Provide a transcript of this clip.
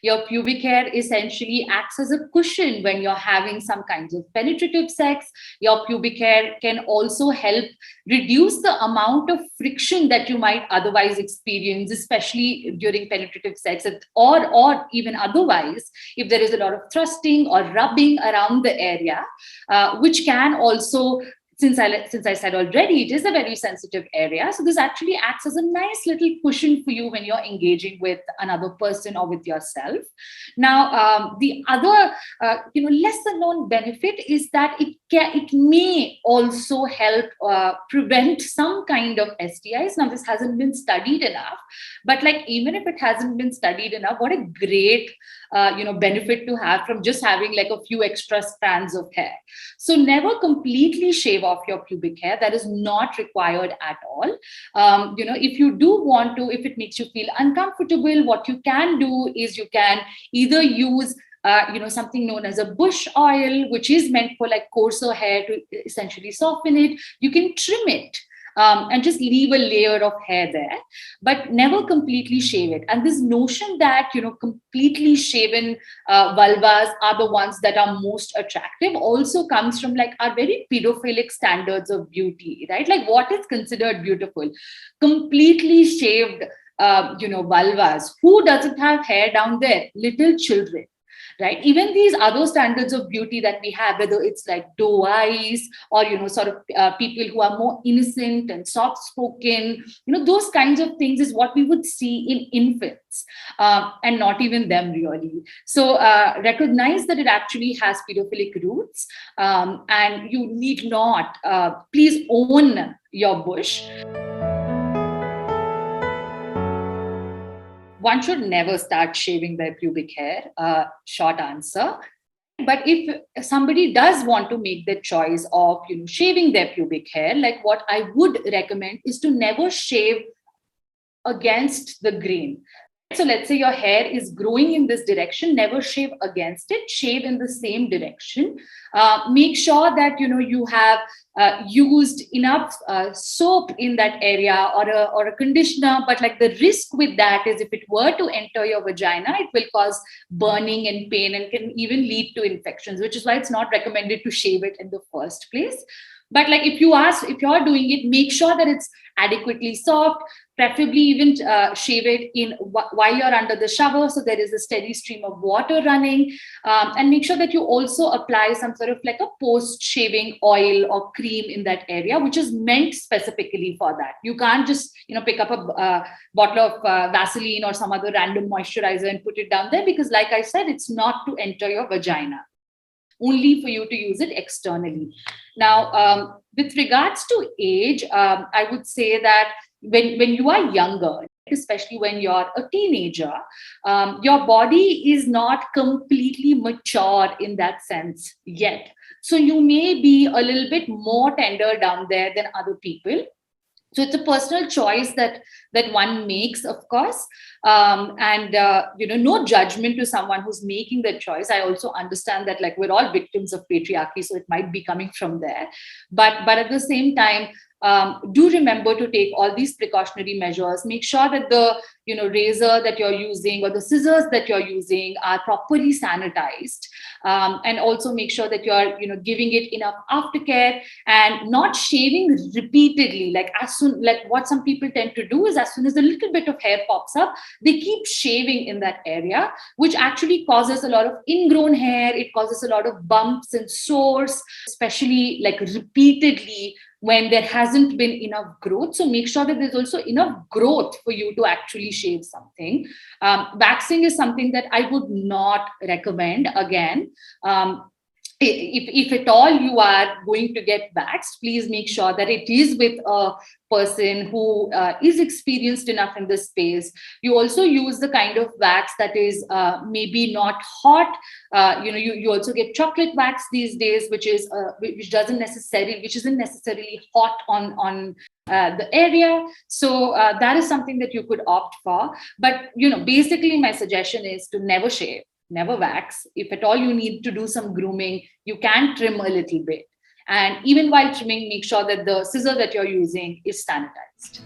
Your pubic hair essentially acts as a cushion when you're having some kinds of penetrative sex. Your pubic hair can also help reduce the amount of friction that you might otherwise experience, especially during penetrative sex, or even otherwise, if there is a lot of thrusting or rubbing around the area, which can also, since I said already, it is a very sensitive area. So this actually acts as a nice little cushion for you when you're engaging with another person or with yourself. Now, the other, lesser known benefit is that it may also help prevent some kind of STIs. Now, this hasn't been studied enough, but like even if it hasn't been studied enough, what a great benefit to have from just having like a few extra strands of hair. So never completely shave off your pubic hair. That is not required at all. If you do want to, if it makes you feel uncomfortable, what you can do is you can either use something known as a bush oil, which is meant for like coarser hair to essentially soften it. You can trim it. And just leave a layer of hair there, but never completely shave it. And this notion that, completely shaven vulvas are the ones that are most attractive also comes from like our very pedophilic standards of beauty, right? Like what is considered beautiful? Completely shaved, vulvas. Who doesn't have hair down there? Little children. Right, even these other standards of beauty that we have, whether it's like doe eyes or people who are more innocent and soft spoken, those kinds of things is what we would see in infants, and not even them really. So recognize that it actually has pedophilic roots, and you need not please own your bush. One should never start shaving their pubic hair, short answer. But if somebody does want to make the choice of shaving their pubic hair, like what I would recommend is to never shave against the grain. So let's say your hair is growing in this direction, never shave against it, shave in the same direction. Make sure that you have used enough soap in that area, or a conditioner. But like the risk with that is if it were to enter your vagina, it will cause burning and pain and can even lead to infections, which is why it's not recommended to shave it in the first place. But like if you're doing it, make sure that it's adequately soft, preferably even shave it while you're under the shower, so there is a steady stream of water running, and make sure that you also apply some sort of like a post-shaving oil or cream in that area, which is meant specifically for that. You can't just pick up a bottle of Vaseline or some other random moisturizer and put it down there, because like I said, it's not to enter your vagina, only for you to use it externally. Now, with regards to age, I would say that when you are younger, especially when you're a teenager, your body is not completely mature in that sense yet. So you may be a little bit more tender down there than other people. So it's a personal choice that one makes, of course, and no judgment to someone who's making that choice. I also understand that like we're all victims of patriarchy, so it might be coming from there. But at the same time, do remember to take all these precautionary measures. Make sure that the razor that you're using or the scissors that you're using are properly sanitized, and also make sure that you're giving it enough aftercare and not shaving repeatedly. Like what some people tend to do is as soon as a little bit of hair pops up, they keep shaving in that area, which actually causes a lot of ingrown hair. It causes a lot of bumps and sores, especially like repeatedly when there hasn't been enough growth. So make sure that there's also enough growth for you to actually shave something. Waxing is something that I would not recommend. Again, if at all you are going to get waxed, please make sure that it is with a person who is experienced enough in this space. You also use the kind of wax that is maybe not hot. You also get chocolate wax these days, which isn't necessarily hot on the area. So that is something that you could opt for. But basically my suggestion is to never shave, never wax. If at all you need to do some grooming, you can trim a little bit. And even while trimming, make sure that the scissor that you're using is sanitized.